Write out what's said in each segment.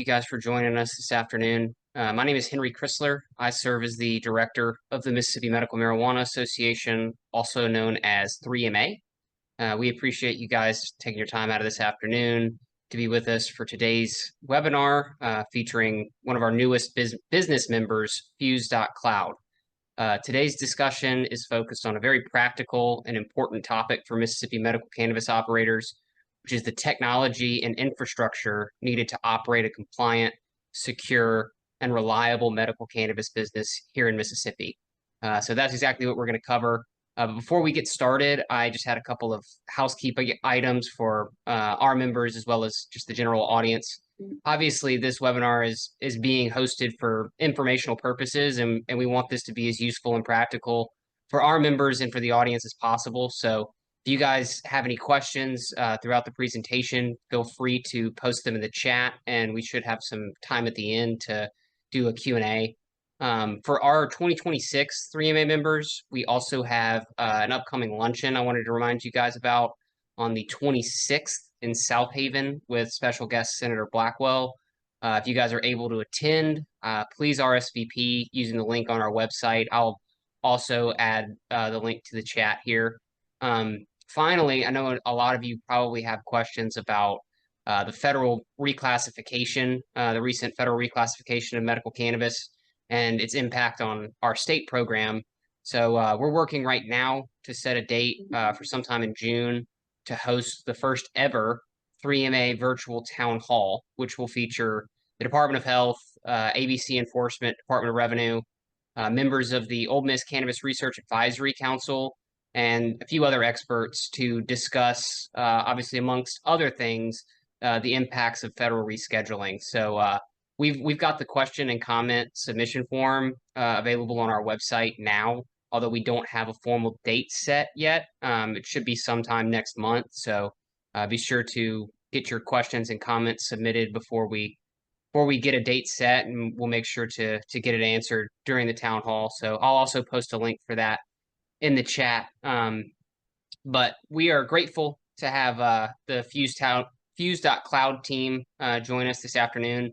You guys for joining us this afternoon. My name is Henry Chrysler. I serve as the director of the Mississippi Medical Marijuana Association, also known as 3MA. We appreciate you guys taking your time out of this afternoon to be with us for today's webinar featuring one of our newest business members, Fuse.Cloud. Today's discussion is focused on a very practical and important topic for Mississippi medical cannabis operators, which is the technology and infrastructure needed to operate a compliant, secure, and reliable medical cannabis business here in Mississippi. So that's exactly what we're going to cover. But before we get started, I just had a couple of housekeeping items for our members as well as just the general audience. Obviously, this webinar is being hosted for informational purposes, and we want this to be as useful and practical for our members and for the audience as possible. So if you guys have any questions throughout the presentation, feel free to post them in the chat, and we should have some time at the end to do a Q&A. For our 2026 3MA members, we also have an upcoming luncheon I wanted to remind you guys about on the 26th in South Haven with special guest Senator Blackwell. If you guys are able to attend, please RSVP using the link on our website. I'll also add the link to the chat here. Finally, I know a lot of you probably have questions about the federal reclassification, the recent federal reclassification of medical cannabis and its impact on our state program. So we're working right now to set a date for sometime in June to host the first ever 3MA virtual town hall, which will feature the Department of Health, ABC Enforcement, Department of Revenue, members of the Ole Miss Cannabis Research Advisory Council, and a few other experts to discuss, obviously amongst other things, the impacts of federal rescheduling. So we've got the question and comment submission form available on our website now, although we don't have a formal date set yet. It should be sometime next month. So be sure to get your questions and comments submitted before we get a date set, and we'll make sure to get it answered during the town hall. So I'll also post a link for that in the chat. But we are grateful to have the Fuse.Cloud team join us this afternoon.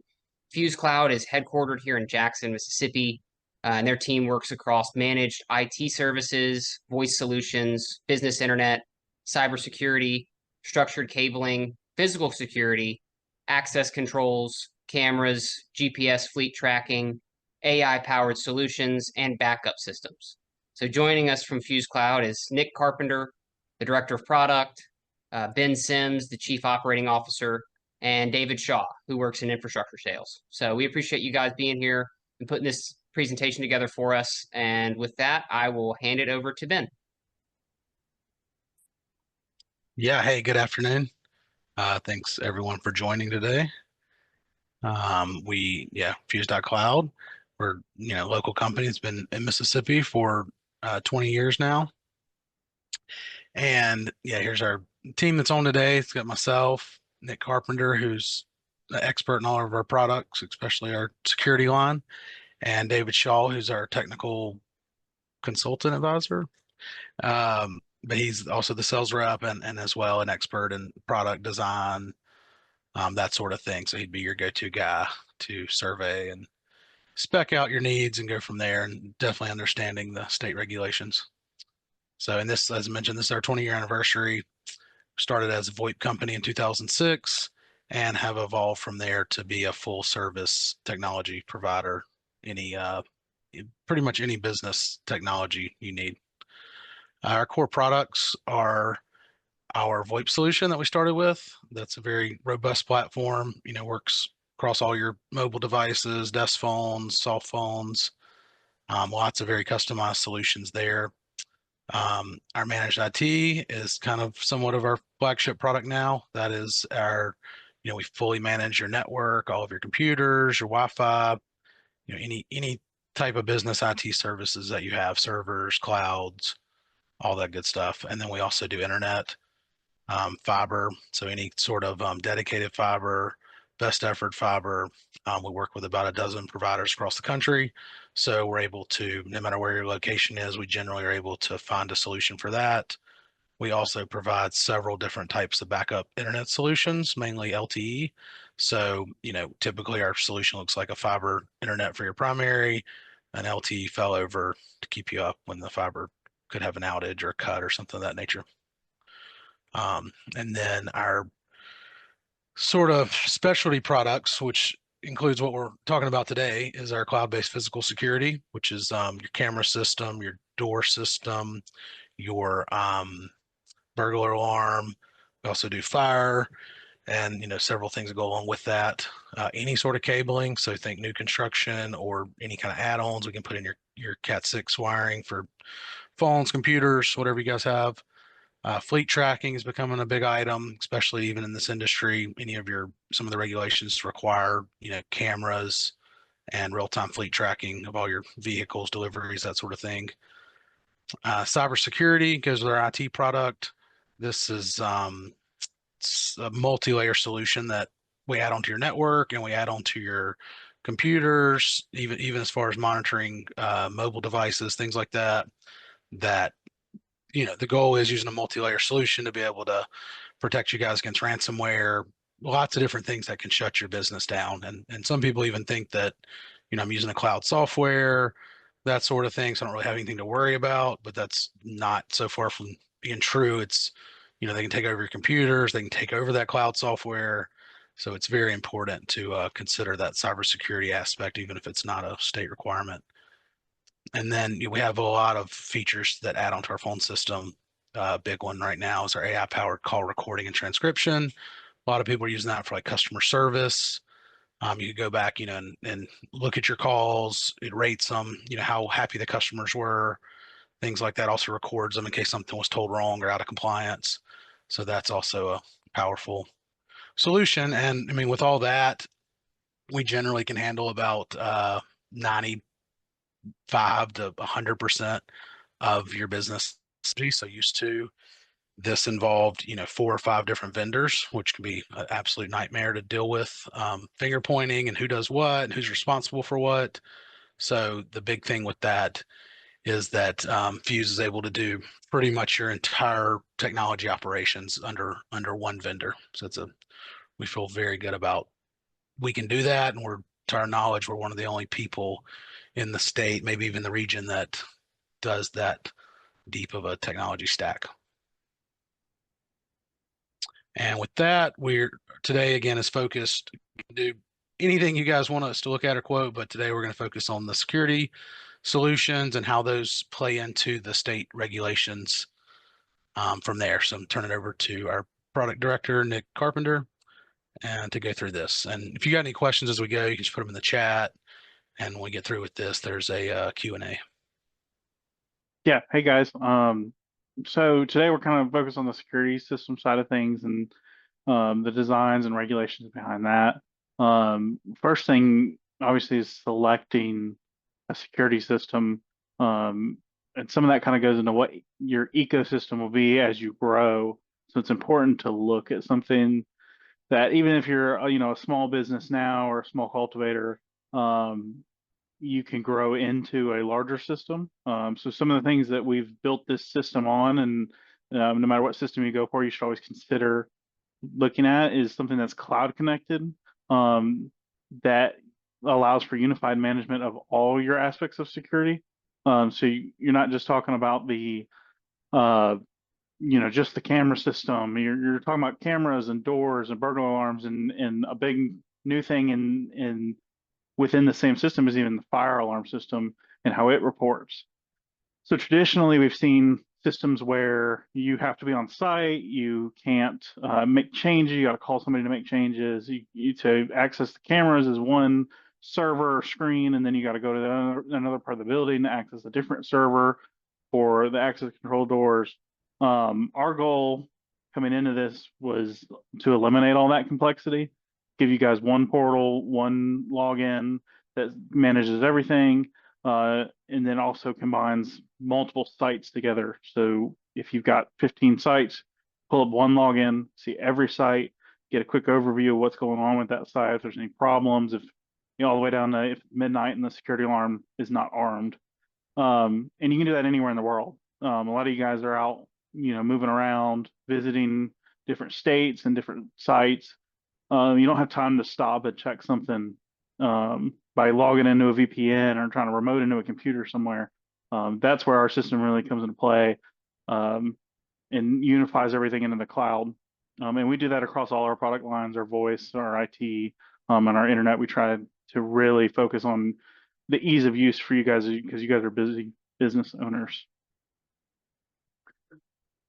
Fuse.Cloud is headquartered here in Jackson, Mississippi, and their team works across managed IT services, voice solutions, business internet, cybersecurity, structured cabling, physical security, access controls, cameras, GPS fleet tracking, AI-powered solutions, and backup systems. So joining us from Fuse.Cloud is Nick Carpenter, the Director of Product, Ben Sims, the Chief Operating Officer, and David Shaw, who works in infrastructure sales. So we appreciate you guys being here and putting this presentation together for us. And with that, I will hand it over to Ben. Yeah, hey, good afternoon. Thanks everyone for joining today. Fuse.Cloud, we're local company. It's been in Mississippi for 20 years now. And yeah, here's our team that's on today. It's got myself, Nick Carpenter, who's the expert in all of our products, especially our security line, and David Shaw, who's our technical consultant advisor. But he's also the sales rep and as well an expert in product design, that sort of thing. So he'd be your go-to guy to survey and spec out your needs and go from there, and definitely understanding the state regulations. So in this, as I mentioned, this is our 20-year anniversary. Started as a VoIP company in 2006 and have evolved from there to be a full service technology provider, pretty much any business technology you need. Our core products are our VoIP solution that we started with. That's a very robust platform, works across all your mobile devices, desk phones, soft phones, lots of very customized solutions there. Our managed IT is kind of somewhat of our flagship product now. That is our, we fully manage your network, all of your computers, your Wi-Fi, any type of business IT services that you have, servers, clouds, all that good stuff. And then we also do internet, fiber. So any sort of dedicated fiber, best effort fiber. We work with about a dozen providers across the country. So we're able to, no matter where your location is, we generally are able to find a solution for that. We also provide several different types of backup internet solutions, mainly LTE. So, typically our solution looks like a fiber internet for your primary, an LTE failover to keep you up when the fiber could have an outage or a cut or something of that nature. And then our sort of specialty products, which includes what we're talking about today, is our cloud-based physical security, which is your camera system, your door system, your burglar alarm. We also do fire and several things that go along with that. Any sort of cabling, so think new construction or any kind of add-ons we can put in your Cat 6 wiring for phones, computers, whatever you guys have. Fleet tracking is becoming a big item, especially even in this industry. Some of the regulations require, cameras and real-time fleet tracking of all your vehicles, deliveries, that sort of thing. Cybersecurity goes with our IT product. This is it's a multi-layer solution that we add onto your network and we add onto your computers, even as far as monitoring mobile devices, things like that. That the goal is using a multi-layer solution to be able to protect you guys against ransomware, lots of different things that can shut your business down. And some people even think that, I'm using a cloud software, that sort of thing, so I don't really have anything to worry about, but that's not so far from being true. It's, they can take over your computers, they can take over that cloud software. So it's very important to consider that cybersecurity aspect, even if it's not a state requirement. And then we have a lot of features that add onto our phone system. Big one right now is our AI-powered call recording and transcription. A lot of people are using that for like customer service. You could go back, and look at your calls. It rates them, how happy the customers were, things like that. Also records them in case something was told wrong or out of compliance. So that's also a powerful solution. And I mean, with all that, we generally can handle about 95 to 100% of your business. So used to this involved, 4 or 5 different vendors, which can be an absolute nightmare to deal with. Finger pointing and who does what and who's responsible for what. So the big thing with that is that Fuse is able to do pretty much your entire technology operations under one vendor. So we feel very good about we can do that, and to our knowledge, we're one of the only people in the state, maybe even the region, that does that deep of a technology stack. And with that, we're today again is focused do anything you guys want us to look at or quote, but today we're going to focus on the security solutions and how those play into the state regulations from there. So I'm turning it over to our product director, Nick Carpenter, and to go through this. And if you got any questions as we go, you can just put them in the chat. And when we get through with this, there's a Q&A. Yeah. Hey guys. So today we're kind of focused on the security system side of things and the designs and regulations behind that. First thing, obviously, is selecting a security system. And some of that kind of goes into what your ecosystem will be as you grow. So it's important to look at something that even if you're, a small business now or a small cultivator, you can grow into a larger system. So some of the things that we've built this system on, and no matter what system you go for, you should always consider looking at is something that's cloud connected, that allows for unified management of all your aspects of security. So you're not just talking about the just the camera system. You're talking about cameras and doors and burglar alarms, and a big new thing in within the same system is even the fire alarm system and how it reports. So traditionally, we've seen systems where you have to be on site, you can't make changes, you got to call somebody to make changes. To access the cameras is one server or screen, and then you got to go to another part of the building to access a different server for the access control doors. Our goal coming into this was to eliminate all that complexity, give you guys one portal, one login that manages everything, and then also combines multiple sites together. So if you've got 15 sites, pull up one login, see every site, get a quick overview of what's going on with that site, if there's any problems, if all the way down to if midnight and the security alarm is not armed. And you can do that anywhere in the world. A lot of you guys are out, moving around, visiting different states and different sites. You don't have time to stop and check something by logging into a VPN or trying to remote into a computer somewhere. That's where our system really comes into play, and unifies everything into the cloud. And we do that across all our product lines, our voice, our IT, and our internet. We try to really focus on the ease of use for you guys because you guys are busy business owners.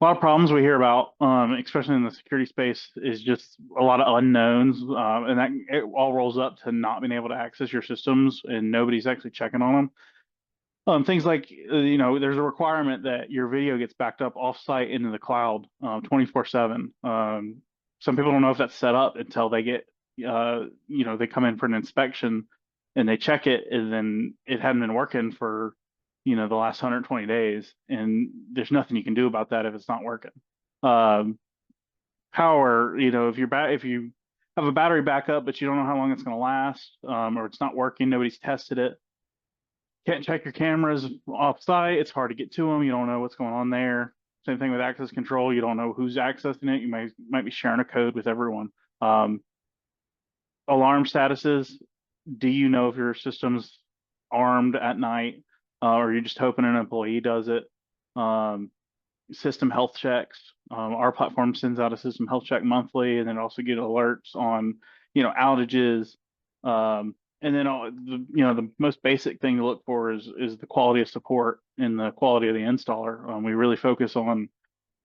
A lot of problems we hear about, especially in the security space, is just a lot of unknowns, and that it all rolls up to not being able to access your systems and nobody's actually checking on them. Things like, there's a requirement that your video gets backed up offsite into the cloud 24/7. Some people don't know if that's set up until they get, they come in for an inspection and they check it, and then it hadn't been working for, the last 120 days, and there's nothing you can do about that if it's not working. Power, if you have a battery backup, but you don't know how long it's going to last, or it's not working, nobody's tested it. Can't check your cameras off-site. It's hard to get to them. You don't know what's going on there. Same thing with access control. You don't know who's accessing it. You might be sharing a code with everyone. Alarm statuses. Do you know if your system's armed at night, or you're just hoping an employee does it? System health checks. Our platform sends out a system health check monthly, and then also get alerts on, outages. And then the most basic thing to look for is the quality of support and the quality of the installer. We really focus on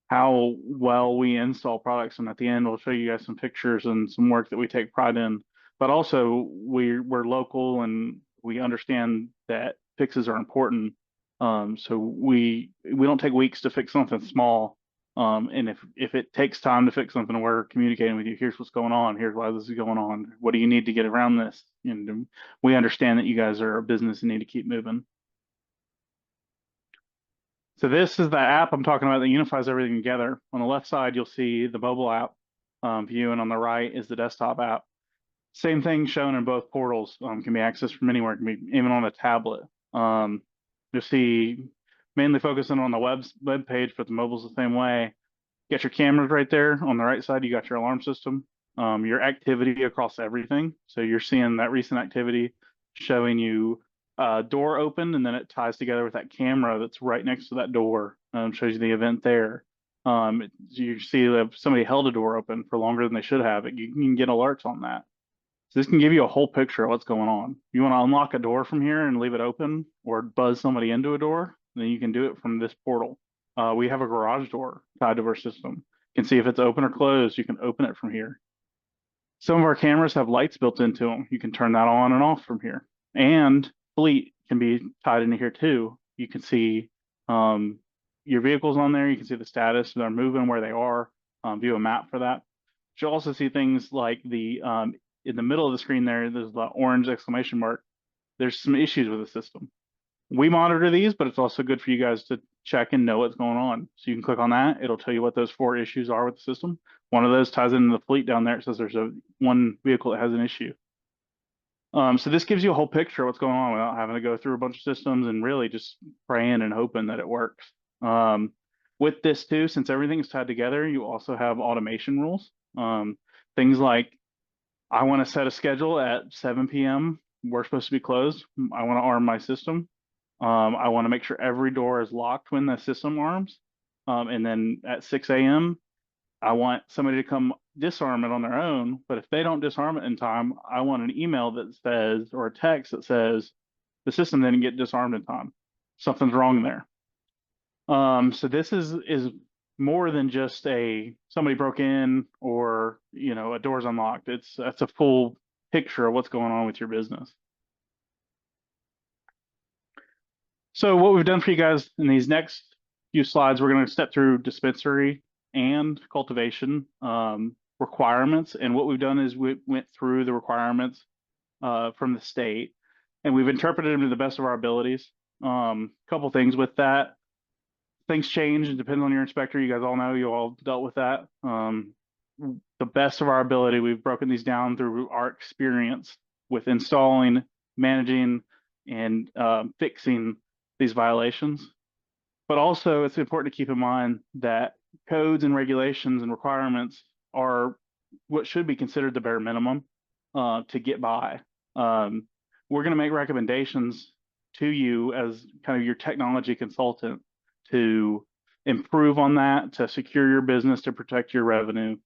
how well we install products, and at the end we'll show you guys some pictures and some work that we take pride in. But also we're local, and we understand that fixes are important. So we don't take weeks to fix something small. And if it takes time to fix something, we're communicating with you. Here's what's going on. Here's why this is going on. What do you need to get around this? And we understand that you guys are a business and need to keep moving. So this is the app I'm talking about that unifies everything together. On the left side, you'll see the mobile app view, and on the right is the desktop app. Same thing shown in both portals. Can be accessed from anywhere. It can be even on a tablet. You'll see mainly focusing on the web page, but the mobile's the same way. You got your cameras right there. On the right side, you got your alarm system, your activity across everything. So you're seeing that recent activity showing you door open, and then it ties together with that camera that's right next to that door. Shows you the event there. You see if somebody held a door open for longer than they should have, you can get alerts on that. So this can give you a whole picture of what's going on. You want to unlock a door from here and leave it open, or buzz somebody into a door, then you can do it from this portal. We have a garage door tied to our system. You can see if it's open or closed. You can open it from here. Some of our cameras have lights built into them. You can turn that on and off from here. And fleet can be tied into here too. You can see your vehicles on there. You can see the status, they're moving, where they are, view a map for that. You'll also see things like in the middle of the screen there's the orange exclamation mark. There's some issues with the system. We monitor these, but it's also good for you guys to check and know what's going on. So you can click on that. It'll tell you what those 4 issues are with the system. One of those ties into the fleet down there. It says there's one vehicle that has an issue. So this gives you a whole picture of what's going on without having to go through a bunch of systems and really just praying and hoping that it works. With this too, since everything's tied together, you also have automation rules. Things like, I want to set a schedule at 7 p.m. We're supposed to be closed. I want to arm my system. I want to make sure every door is locked when the system arms. And then at 6 a.m., I want somebody to come disarm it on their own. But if they don't disarm it in time, I want an email that says, or a text that says, the system didn't get disarmed in time. Something's wrong there. So this is more than just somebody broke in, or a door's unlocked. That's a full picture of what's going on with your business. So what we've done for you guys in these next few slides, we're going to step through dispensary and cultivation requirements. And what we've done is we went through the requirements from the state, and we've interpreted them to the best of our abilities. Couple things with that. Things change and depend on your inspector. You guys all know, you all dealt with that. The best of our ability, we've broken these down through our experience with installing, managing, and fixing these violations. But also, it's important to keep in mind that codes and regulations and requirements are what should be considered the bare minimum to get by. We're going to make recommendations to you as kind of your technology consultant to improve on that, to secure your business, to protect your revenue.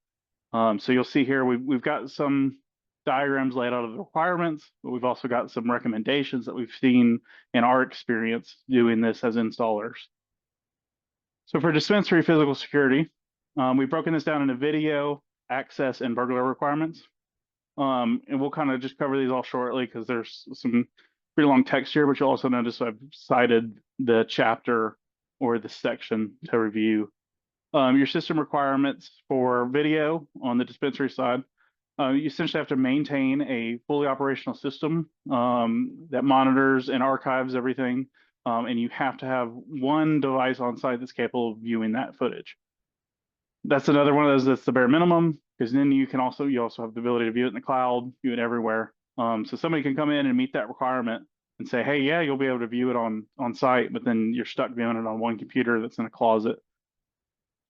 So you'll see here we've got some diagrams laid out of the requirements, but we've also got some recommendations that we've seen in our experience doing this as installers. So for dispensary physical security, we've broken this down into video, access, and burglar requirements. And we'll kind of just cover these all shortly because there's some pretty long text here, but you'll also notice I've cited the chapter or the section to review. Your system requirements for video on the dispensary side. You essentially have to maintain a fully operational system that monitors and archives everything. And you have to have one device on site that's capable of viewing that footage. That's another one of those that's the bare minimum, because then you also have the ability to view it in the cloud, view it everywhere. So somebody can come in and meet that requirement and say, hey, yeah, you'll be able to view it on site, but then you're stuck viewing it on one computer that's in a closet.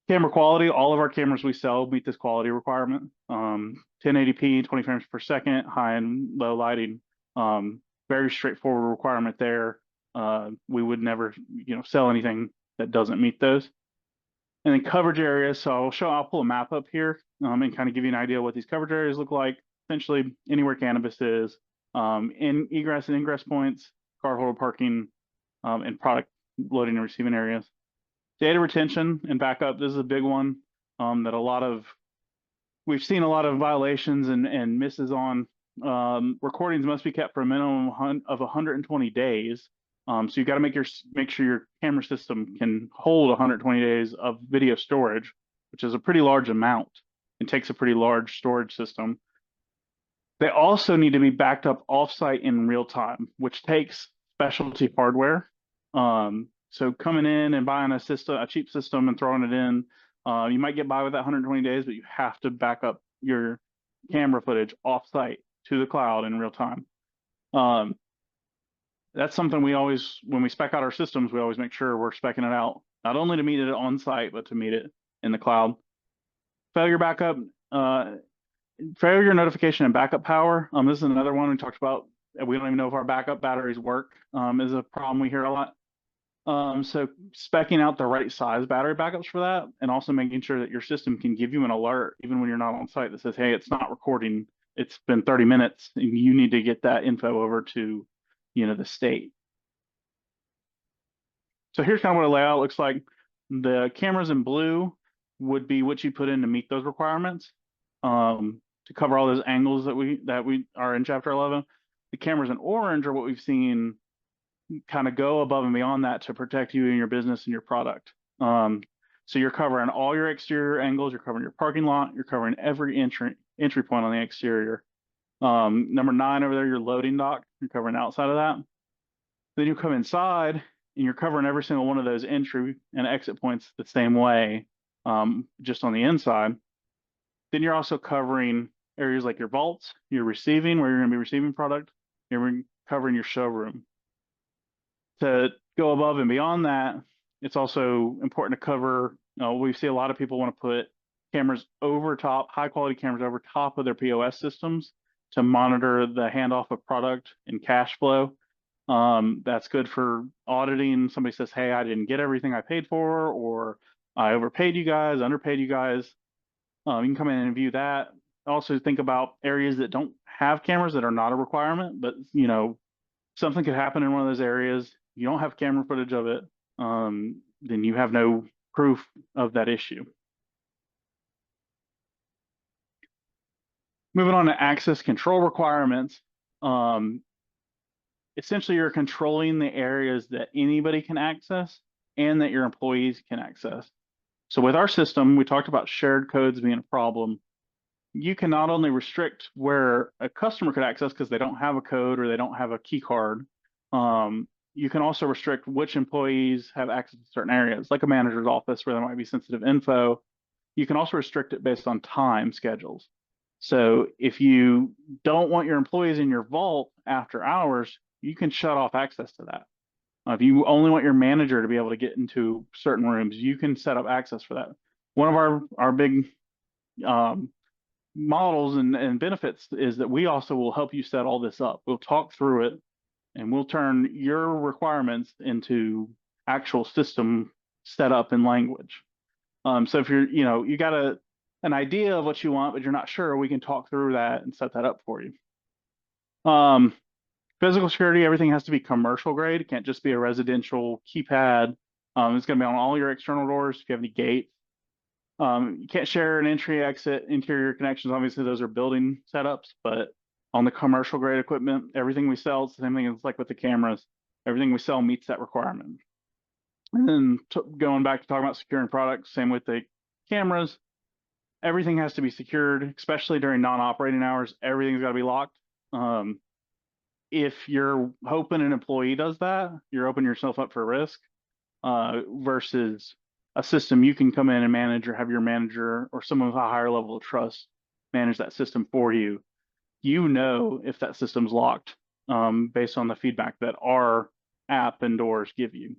Camera quality, all of our cameras we sell meet this quality requirement. 1080p, 20 frames per second, high and low lighting. Very straightforward requirement there. We would never, sell anything that doesn't meet those. And then coverage areas. So I'll pull a map up here and kind of give you an idea of what these coverage areas look like. Essentially, anywhere cannabis is, in egress and ingress points, cardholder parking, and product loading and receiving areas. Data retention and backup. This is a big one that we've seen a lot of violations and misses on. Recordings must be kept for a minimum of 120 days. So you got to make sure your camera system can hold 120 days of video storage, which is a pretty large amount and takes a pretty large storage system. They also need to be backed up offsite in real time, which takes specialty hardware. So coming in and buying a cheap system and throwing it in, you might get by with that 120 days, but you have to back up your camera footage offsite to the cloud in real time. That's something when we spec out our systems, we always make sure we're specing it out, not only to meet it on site, but to meet it in the cloud. Failure backup, failure notification and backup power. This is another one we talked about. We don't even know if our backup batteries work, is a problem we hear a lot. So speccing out the right size battery backups for that, and also making sure that your system can give you an alert even when you're not on site that says, hey, it's not recording. It's been 30 minutes and you need to get that info over to, the state. So here's kind of what a layout looks like. The cameras in blue would be what you put in to meet those requirements, to cover all those angles that we are in chapter 11. The cameras in orange are what we've seen kind of go above and beyond that to protect you and your business and your product. So you're covering all your exterior angles, you're covering your parking lot, you're covering every entry point on the exterior. Number 9 over there, your loading dock, you're covering outside of that. Then you come inside and you're covering every single one of those entry and exit points the same way, just on the inside. Then you're also covering areas like your vaults, your receiving, where you're going to be receiving product. You're covering your showroom. To go above and beyond that, it's also important to cover, we see a lot of people want to put cameras over top, high quality cameras over top of their POS systems to monitor the handoff of product and cash flow. That's good for auditing. Somebody says, hey, I didn't get everything I paid for, or I overpaid you guys, underpaid you guys. You can come in and view that. Also think about areas that don't have cameras that are not a requirement, but something could happen in one of those areas. You don't have camera footage of it, then you have no proof of that issue. Moving on to access control requirements. Essentially, you're controlling the areas that anybody can access and that your employees can access. So with our system, we talked about shared codes being a problem. You can not only restrict where a customer could access because they don't have a code or they don't have a key card, you can also restrict which employees have access to certain areas, like a manager's office where there might be sensitive info. You can also restrict it based on time schedules. So if you don't want your employees in your vault after hours, you can shut off access to that. If you only want your manager to be able to get into certain rooms, you can set up access for that. One of our big models and benefits is that we also will help you set all this up. We'll talk through it, and we'll turn your requirements into actual system setup and language. So if you got an idea of what you want, but you're not sure, we can talk through that and set that up for you. Physical security, everything has to be commercial grade. It can't just be a residential keypad. It's going to be on all your external doors. If you have any gates, you can't share an entry, exit, interior connections. Obviously, those are building setups, but on the commercial grade equipment, everything we sell, it's the same thing as like with the cameras. Everything we sell meets that requirement. And then going back to talking about securing products, same with the cameras. Everything has to be secured, especially during non-operating hours. Everything's got to be locked. If you're hoping an employee does that, you're opening yourself up for risk versus a system you can come in and manage, or have your manager or someone with a higher level of trust manage that system for you. You know if that system's locked based on the feedback that our app and doors give you.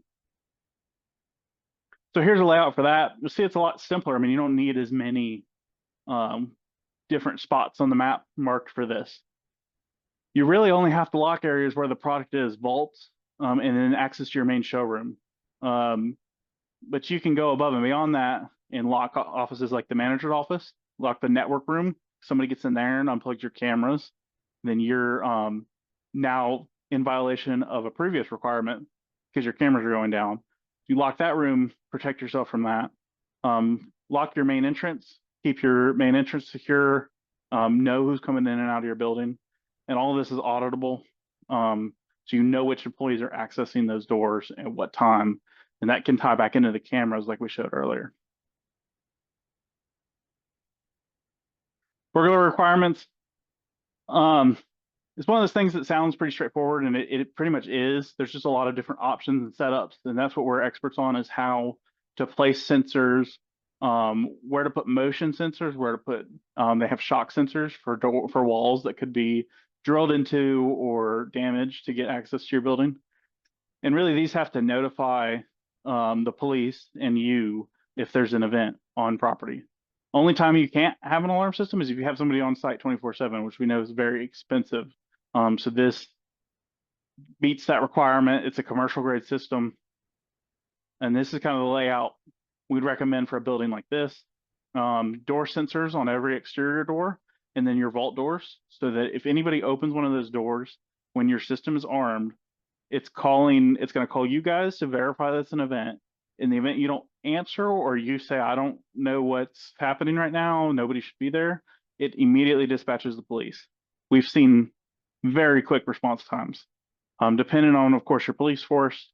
So here's a layout for that. You'll see it's a lot simpler. I mean, you don't need as many different spots on the map marked for this. You really only have to lock areas where the product is, vaults, and then access to your main showroom. But you can go above and beyond that and lock offices like the manager's office, lock the network room. Somebody gets in there and unplugs your cameras, then you're now in violation of a previous requirement because your cameras are going down. You lock that room, protect yourself from that. Lock your main entrance, keep your main entrance secure, know who's coming in and out of your building. And all of this is auditable. So you know which employees are accessing those doors at what time. And that can tie back into the cameras like we showed earlier. Burglar requirements. It's one of those things that sounds pretty straightforward, and it pretty much is. There's just a lot of different options and setups, and that's what we're experts on, is how to place sensors, where to put motion sensors, where to put, they have shock sensors for walls that could be drilled into or damaged to get access to your building. And really these have to notify the police and you if there's an event on property. Only time you can't have an alarm system is if you have somebody on site 24/7, which we know is very expensive. So this meets that requirement. It's a commercial grade system. And this is kind of the layout we'd recommend for a building like this. Door sensors on every exterior door, and then your vault doors, so that if anybody opens one of those doors when your system is armed, it's going to call you guys to verify that's an event. In the event you don't answer, or you say, I don't know what's happening right now, nobody should be there, it immediately dispatches the police. We've seen very quick response times, depending on, of course, your police force.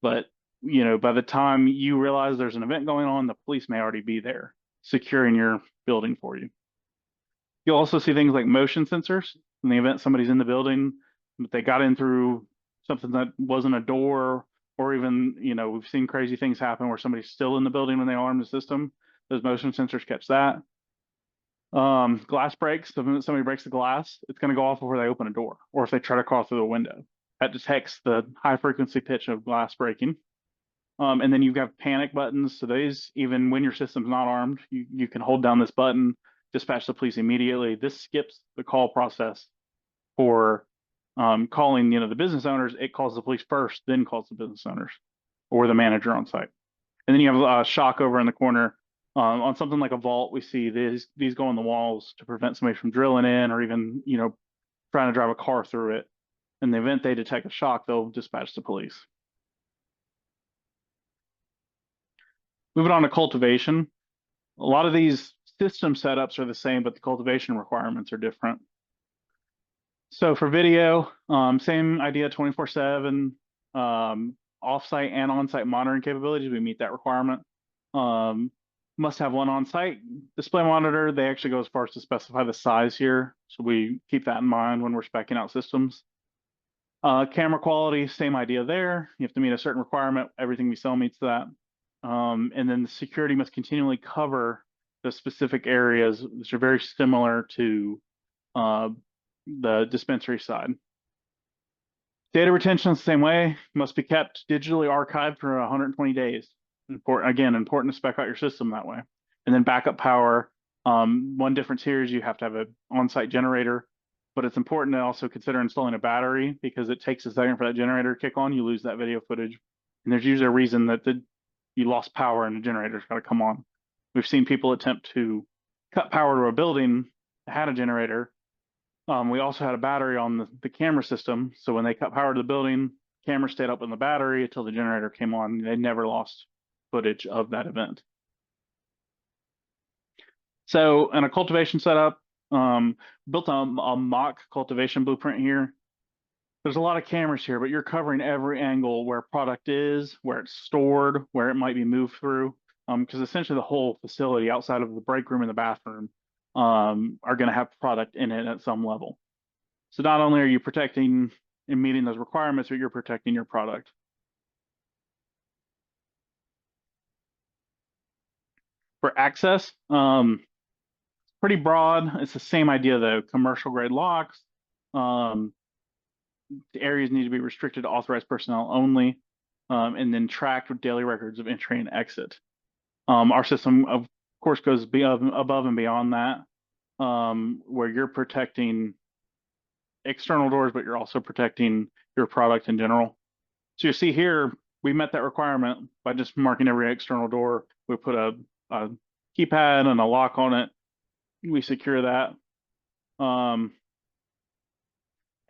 But, by the time you realize there's an event going on, the police may already be there securing your building for you. You'll also see things like motion sensors. In the event somebody's in the building, but they got in through something that wasn't a door, or even, we've seen crazy things happen where somebody's still in the building when they alarm the system. Those motion sensors catch that. Glass breaks. The minute somebody breaks the glass, it's going to go off before they open a door, or if they try to crawl through the window. That detects the high frequency pitch of glass breaking. And then you've got panic buttons. So these, even when your system's not armed, you can hold down this button, dispatch the police immediately. This skips the call process for calling, the business owners. It calls the police first, then calls the business owners or the manager on site. And then you have a shock over in the corner. On something like a vault, we see these go on the walls to prevent somebody from drilling in, or even, trying to drive a car through it. In the event they detect a shock, they'll dispatch the police. Moving on to cultivation. A lot of these system setups are the same, but the cultivation requirements are different. So for video, same idea, 24/7, off-site and on-site monitoring capabilities. We meet that requirement. Must have one on-site display monitor. They actually go as far as to specify the size here, so we keep that in mind when we're speccing out systems. Camera quality, same idea there. You have to meet a certain requirement. Everything we sell meets that. And then the security must continually cover the specific areas, which are very similar to the dispensary side. Data retention is the same way, must be kept digitally archived for 120 days. Important to spec out your system that way. And then backup power, One difference here is you have to have an on-site generator, but it's important to also consider installing a battery because it takes a second for that generator to kick on. You lose that video footage, and there's usually a reason that you lost power and the generator's got to come on. We've seen people attempt to cut power to a building that had a generator. We also had a battery on the camera system, so when they cut power to the building, camera stayed up in the battery until the generator came on. They never lost footage of that event. So in a cultivation setup, built a mock cultivation blueprint here. There's a lot of cameras here, but you're covering every angle where product is, where it's stored, where it might be moved through. Because essentially the whole facility outside of the break room and the bathroom are going to have product in it at some level. So not only are you protecting and meeting those requirements, but you're protecting your product. For access, pretty broad. It's the same idea though. Commercial grade locks. The areas need to be restricted to authorized personnel only, and then tracked with daily records of entry and exit. Our system, of course, goes above and beyond that, where you're protecting external doors, but you're also protecting your product in general. So you see here, we met that requirement by just marking every external door. We put a keypad and a lock on it. We secure that.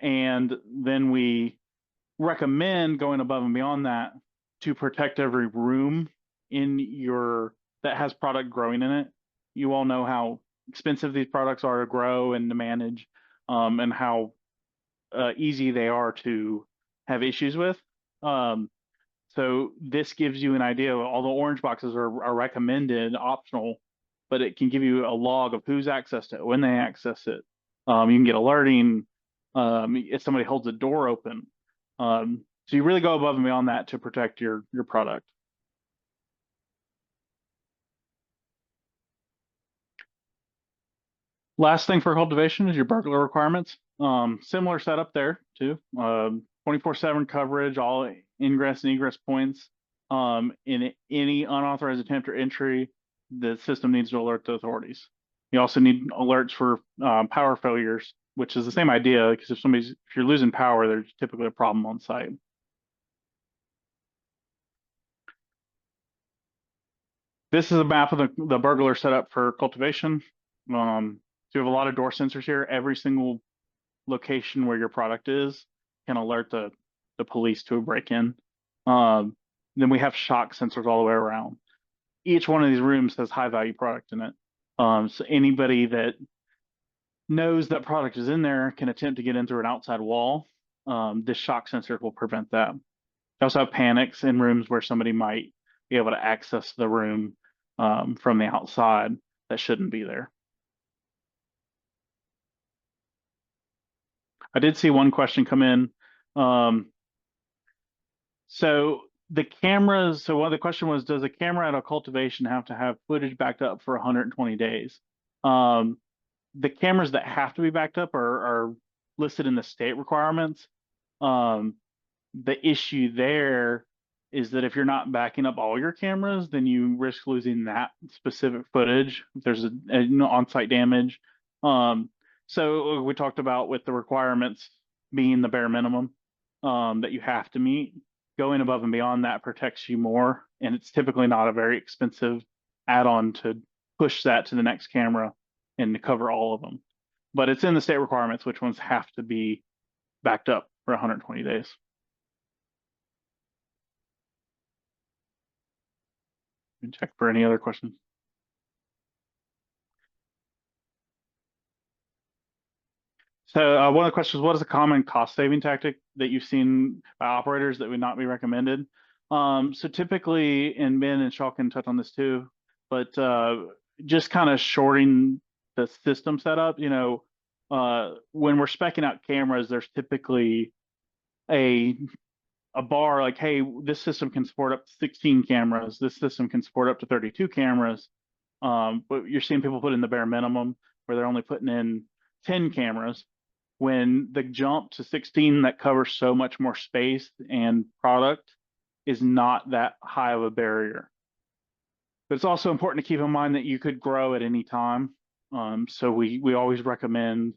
And then we recommend going above and beyond that to protect every room in that has product growing in it. You all know how expensive these products are to grow and to manage, and how easy they are to have issues with. So this gives you an idea. All the orange boxes are recommended, optional, but it can give you a log of who's accessed it, when they access it. You can get alerting if somebody holds a door open. So you really go above and beyond that to protect your product. Last thing for cultivation is your burglar requirements. Similar setup there too. 24/7 coverage, all ingress and egress points. In any unauthorized attempt or entry, the system needs to alert the authorities. You also need alerts for power failures, which is the same idea, because if you're losing power, there's typically a problem on site. This is a map of the burglar setup for cultivation. So you have a lot of door sensors here. Every single location where your product is can alert the police to a break-in. Then we have shock sensors all the way around. Each one of these rooms has high-value product in it. So anybody that knows that product is in there can attempt to get in through an outside wall. This shock sensor will prevent that. You also have panics in rooms where somebody might be able to access the room from the outside that shouldn't be there. I did see one question come in. So the cameras, so one of the question was, does a camera at a cultivation have to have footage backed up for 120 days? The cameras that have to be backed up are listed in the state requirements. The issue there is that if you're not backing up all your cameras, then you risk losing that specific footage if there's an on-site damage. So we talked about with the requirements being the bare minimum that you have to meet. Going above and beyond that protects you more, and it's typically not a very expensive add-on to push that to the next camera and to cover all of them. But it's in the state requirements which ones have to be backed up for 120 days. Check for any other questions. So one of the questions, what is a common cost-saving tactic that you've seen by operators that would not be recommended? So typically, and Ben and Shaw can touch on this too, but just kind of shorting the system setup. When we're speccing out cameras, there's typically a bar like, hey, this system can support up to 16 cameras. This system can support up to 32 cameras. But you're seeing people put in the bare minimum where they're only putting in 10 cameras. When the jump to 16 that covers so much more space and product is not that high of a barrier. But it's also important to keep in mind that you could grow at any time. So we always recommend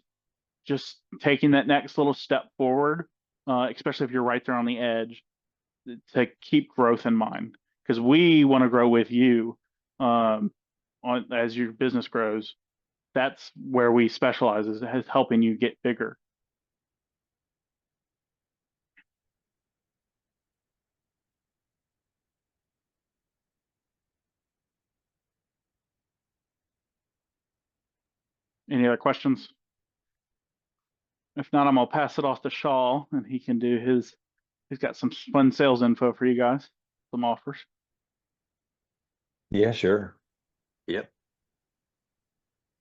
just taking that next little step forward, especially if you're right there on the edge, to keep growth in mind, because we want to grow with you as your business grows. That's where we specialize, is helping you get bigger. Any other questions? If not, I'm gonna pass it off to Shaw, and he can do his. He's got some fun sales info for you guys, some offers. Yeah, sure. Yep.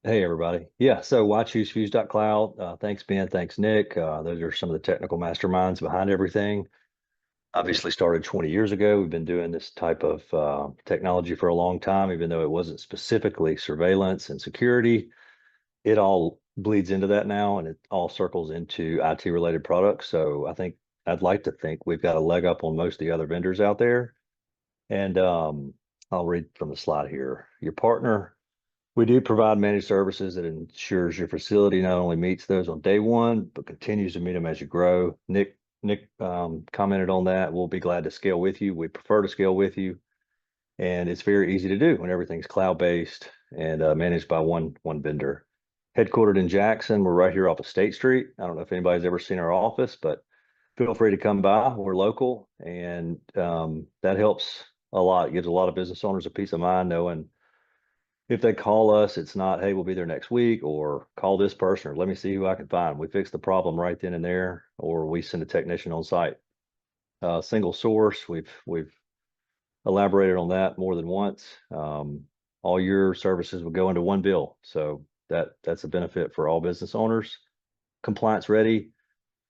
Hey, everybody. Yeah, so why choose Fuse.Cloud? Thanks, Ben. Thanks, Nick. Those are some of the technical masterminds behind everything. Obviously started 20 years ago. We've been doing this type of technology for a long time, even though it wasn't specifically surveillance and security. It all bleeds into that now, and it all circles into IT related products. So I'd like to think we've got a leg up on most of the other vendors out there. And I'll read from the slide here. Your partner. We do provide managed services that ensures your facility not only meets those on day one, but continues to meet them as you grow. Nick commented on that. We'll be glad to scale with you. We prefer to scale with you, and it's very easy to do when everything's cloud-based and managed by one vendor. Headquartered in Jackson, we're right here off of State Street. I don't know if anybody's ever seen our office, but feel free to come by. We're local, and that helps a lot. It gives a lot of business owners a peace of mind knowing if they call us, it's not, hey, we'll be there next week, or call this person, or let me see who I can find. We fix the problem right then and there, or we send a technician on site. Single source, we've elaborated on that more than once. All your services will go into one bill, so that's a benefit for all business owners. Compliance ready.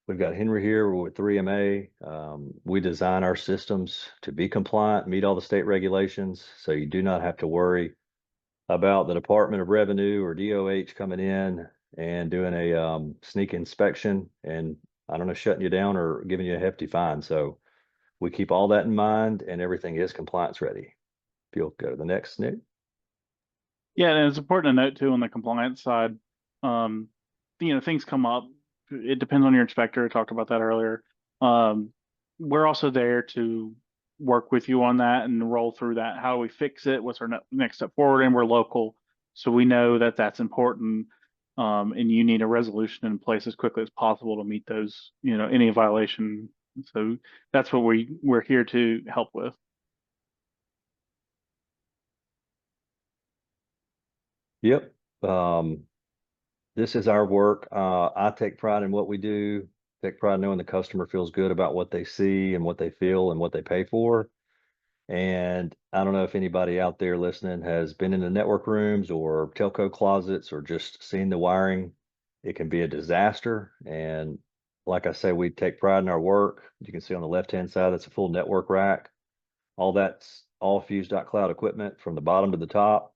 We've got Henry here. We're with 3MA. We design our systems to be compliant, meet all the state regulations, so you do not have to worry about the Department of Revenue or DOH coming in and doing a sneak inspection and, I don't know, shutting you down or giving you a hefty fine. So we keep all that in mind, and everything is compliance ready. If you'll go to the next, Nick. Yeah, and it's important to note too on the compliance side, things come up. It depends on your inspector. I talked about that earlier. We're also there to work with you on that and roll through that. How do we fix it? What's our next step forward? And we're local, so we know that that's important. And you need a resolution in place as quickly as possible to meet those, any violation. So that's what we're here to help with. Yep. This is our work. I take pride in what we do, take pride in knowing the customer feels good about what they see and what they feel and what they pay for. And I don't know if anybody out there listening has been in the network rooms or telco closets or just seen the wiring. It can be a disaster. And like I say, we take pride in our work. You can see on the left-hand side, that's a full network rack. All that's all Fuse.Cloud equipment from the bottom to the top.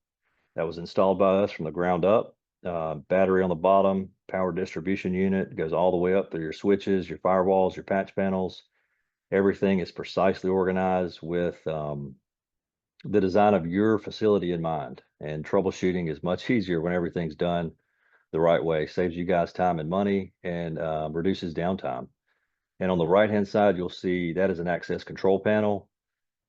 That was installed by us from the ground up. Battery on the bottom, power distribution unit goes all the way up through your switches, your firewalls, your patch panels. Everything is precisely organized with the design of your facility in mind. And troubleshooting is much easier when everything's done the right way. Saves you guys time and money, and reduces downtime. And on the right-hand side, you'll see that is an access control panel.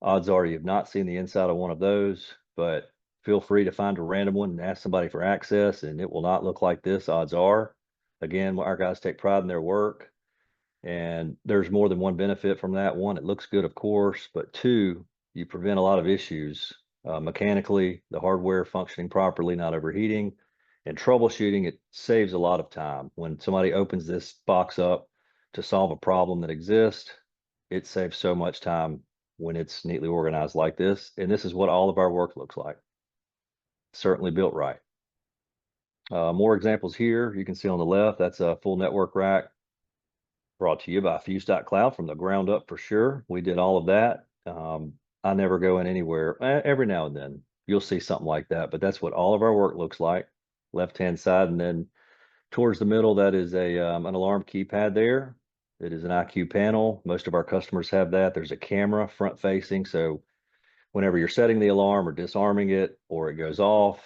Odds are you've not seen the inside of one of those, but feel free to find a random one and ask somebody for access, and it will not look like this, odds are. Again, our guys take pride in their work, and there's more than one benefit from that. One, it looks good, of course, but two, you prevent a lot of issues mechanically, the hardware functioning properly, not overheating, and troubleshooting. It saves a lot of time. When somebody opens this box up to solve a problem that exists, it saves so much time when it's neatly organized like this. And this is what all of our work looks like. Certainly built right. More examples here. You can see on the left, that's a full network rack brought to you by Fuse.Cloud from the ground up for sure. We did all of that. I never go in anywhere. Every now and then you'll see something like that, but that's what all of our work looks like. Left-hand side, and then towards the middle, that is an alarm keypad there. It is an IQ panel. Most of our customers have that. There's a camera front facing, so whenever you're setting the alarm or disarming it or it goes off,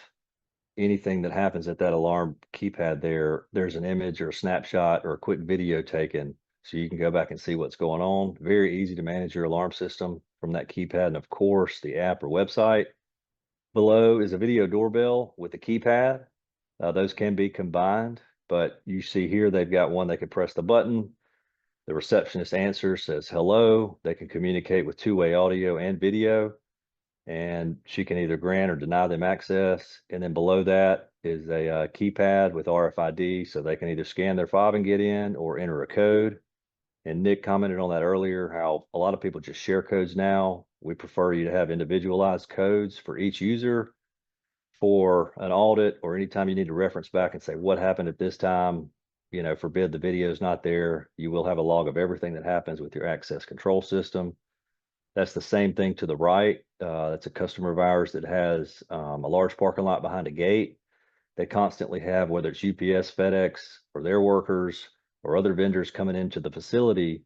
anything that happens at that alarm keypad there, there's an image or a snapshot or a quick video taken so you can go back and see what's going on. Very easy to manage your alarm system from that keypad, and of course the app or website. Below is a video doorbell with a keypad. Those can be combined, but you see here they've got one they can press the button. The receptionist answers, says hello. They can communicate with two-way audio and video, and she can either grant or deny them access. And then below that is a keypad with RFID, so they can either scan their fob and get in or enter a code. And Nick commented on that earlier, how a lot of people just share codes now. We prefer you to have individualized codes for each user for an audit, or anytime you need to reference back and say what happened at this time. You know, forbid the video is not there, you will have a log of everything that happens with your access control system. That's the same thing to the right. That's a customer of ours that has a large parking lot behind a gate. They constantly have, whether it's UPS, FedEx, or their workers or other vendors coming into the facility,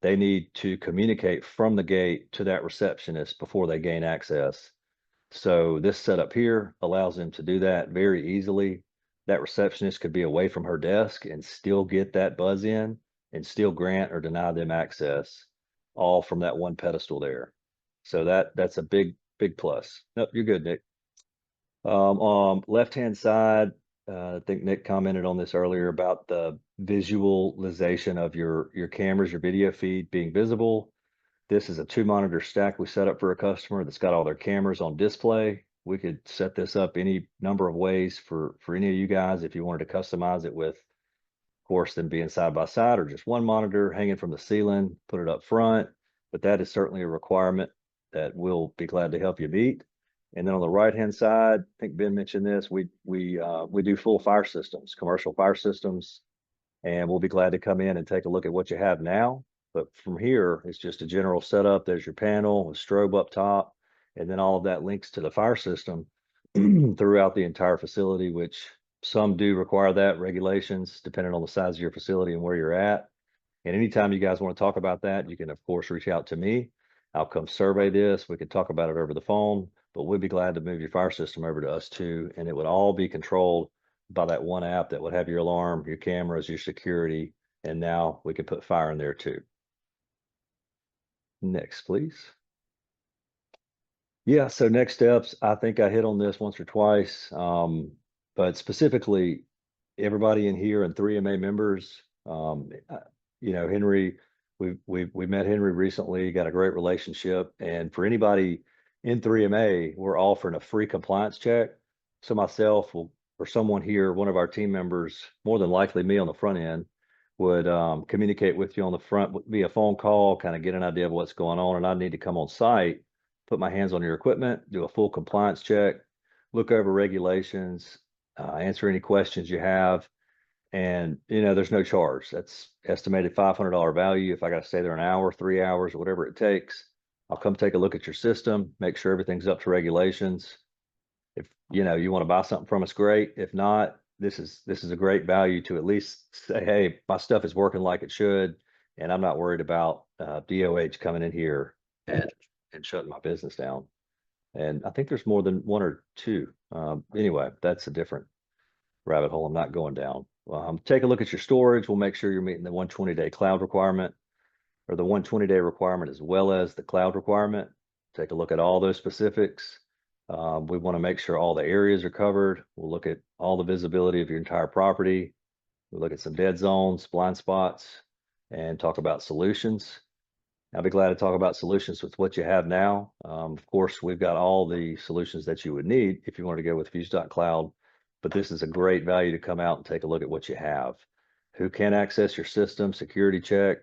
they need to communicate from the gate to that receptionist before they gain access. So this setup here allows them to do that very easily. That receptionist could be away from her desk and still get that buzz in and still grant or deny them access, all from that one pedestal there. So that's a big plus. Nope, you're good, Nick. Left-hand side, I think Nick commented on this earlier about the visualization of your cameras, your video feed being visible. This is a 2-monitor stack we set up for a customer that's got all their cameras on display. We could set this up any number of ways for any of you guys if you wanted to customize it with, of course, them being side by side or just one monitor hanging from the ceiling, put it up front. But that is certainly a requirement that we'll be glad to help you meet. And then on the right-hand side, I think Ben mentioned this, we do full fire systems, commercial fire systems, and we'll be glad to come in and take a look at what you have now. But from here, it's just a general setup. There's your panel, a strobe up top, and then all of that links to the fire system throughout the entire facility, which some do require that, regulations, depending on the size of your facility and where you're at. And anytime you guys want to talk about that, you can, of course, reach out to me. I'll come survey this. We could talk about it over the phone, but we'd be glad to move your fire system over to us too. And it would all be controlled by that one app that would have your alarm, your cameras, your security, and now we could put fire in there too. Next, please. Yeah, so next steps, I think I hit on this once or twice, but specifically, everybody in here and 3MA members, you know, Henry, we met Henry recently, got a great relationship, and for anybody in 3MA, we're offering a free compliance check. So myself will, or someone here, one of our team members, more than likely me on the front end, would communicate with you on the front via phone call, kind of get an idea of what's going on, and I need to come on site, put my hands on your equipment, do a full compliance check, look over regulations, answer any questions you have. And, you know, there's no charge. That's estimated $500 value. If I got to stay there an hour, 3 hours, or whatever it takes, I'll come take a look at your system, make sure everything's up to regulations. If, you know, you want to buy something from us, great. If not, this is a great value to at least say, hey, my stuff is working like it should, and I'm not worried about DOH coming in here and shutting my business down. And I think there's more than one or two. Anyway, that's a different rabbit hole I'm not going down. Take a look at your storage. We'll make sure you're meeting the 120-day cloud requirement, or the 120-day requirement, as well as the cloud requirement. Take a look at all those specifics. We want to make sure all the areas are covered. We'll look at all the visibility of your entire property. We'll look at some dead zones, blind spots, and talk about solutions. I'll be glad to talk about solutions with what you have now. Of course, we've got all the solutions that you would need if you want to go with Fuse.Cloud, but this is a great value to come out and take a look at what you have. Who can access your system, security check.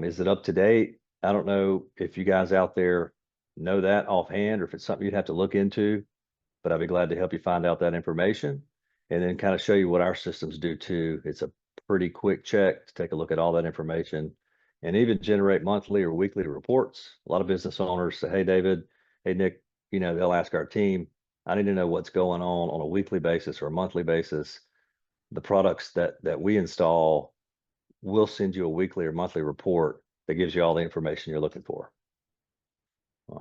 Is it up to date? I don't know if you guys out there know that offhand, or if it's something you'd have to look into, but I'd be glad to help you find out that information and then kind of show you what our systems do too. It's a pretty quick check to take a look at all that information and even generate monthly or weekly reports. A lot of business owners say, hey, David, hey, Nick, you know, they'll ask our team, I need to know what's going on a weekly basis or a monthly basis. The products that we install, we'll send you a weekly or monthly report that gives you all the information you're looking for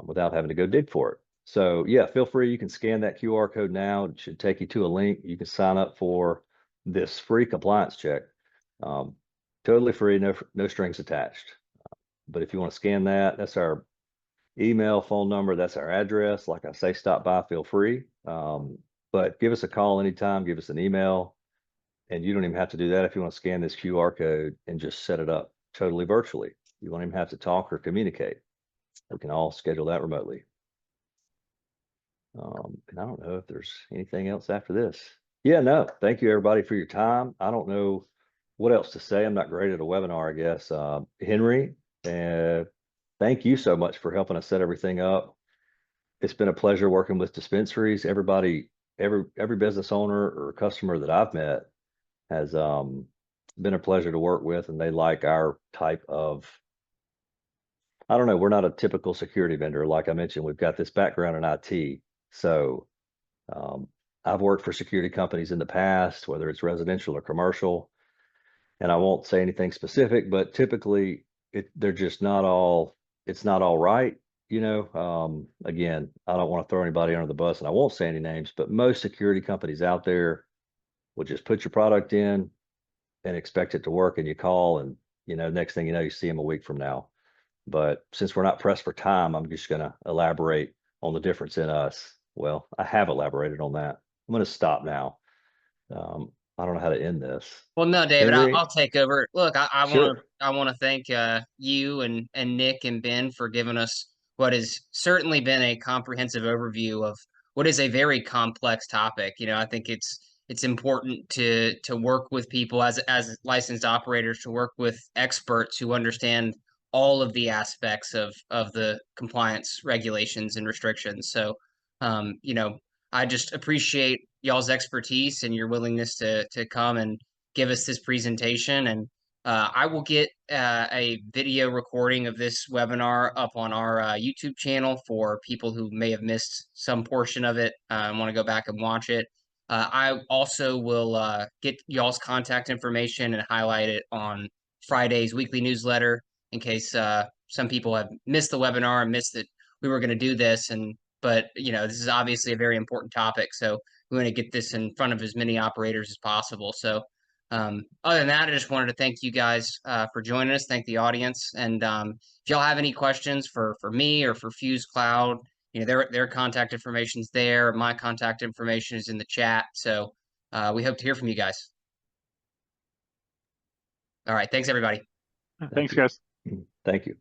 without having to go dig for it. So yeah, feel free. You can scan that QR code now. It should take you to a link. You can sign up for this free compliance check. Totally free, no strings attached. But if you want to scan that, that's our email, phone number, that's our address. Like I say, stop by, feel free. But give us a call anytime, give us an email, and you don't even have to do that if you want to scan this QR code and just set it up totally virtually. You won't even have to talk or communicate. We can all schedule that remotely. And I don't know if there's anything else after this. Yeah, no, thank you everybody for your time. I don't know what else to say. I'm not great at a webinar, I guess. Henry, thank you so much for helping us set everything up. It's been a pleasure working with dispensaries. Everybody, every business owner or customer that I've met has been a pleasure to work with, and they like our type of, I don't know, we're not a typical security vendor. Like I mentioned, we've got this background in IT. So I've worked for security companies in the past, whether it's residential or commercial, and I won't say anything specific, but typically they're just not all, it's not all right. Again, I don't want to throw anybody under the bus, and I won't say any names, but most security companies out there will just put your product in and expect it to work, and you call, and next thing you know, you see them a week from now. But since we're not pressed for time, I'm just going to elaborate on the difference in us. Well, I have elaborated on that. I'm going to stop now. I don't know how to end this. Well, no, David, Henry? I'll take over. Look, Sure. I want to thank you and Nick and Ben for giving us what has certainly been a comprehensive overview of what is a very complex topic. I think it's important to work with people as licensed operators, to work with experts who understand all of the aspects of the compliance regulations and restrictions. So, I just appreciate y'all's expertise and your willingness to come and give us this presentation. And I will get a video recording of this webinar up on our YouTube channel for people who may have missed some portion of it and want to go back and watch it. I also will get y'all's contact information and highlight it on Friday's weekly newsletter in case some people have missed the webinar and missed that we were going to do this. But this is obviously a very important topic, so we want to get this in front of as many operators as possible. So other than that, I just wanted to thank you guys for joining us. Thank the audience. And if y'all have any questions for me or for Fuse.Cloud, their contact information is there. My contact information is in the chat. So we hope to hear from you guys. All right. Thanks, everybody. Thanks, guys. Thank you.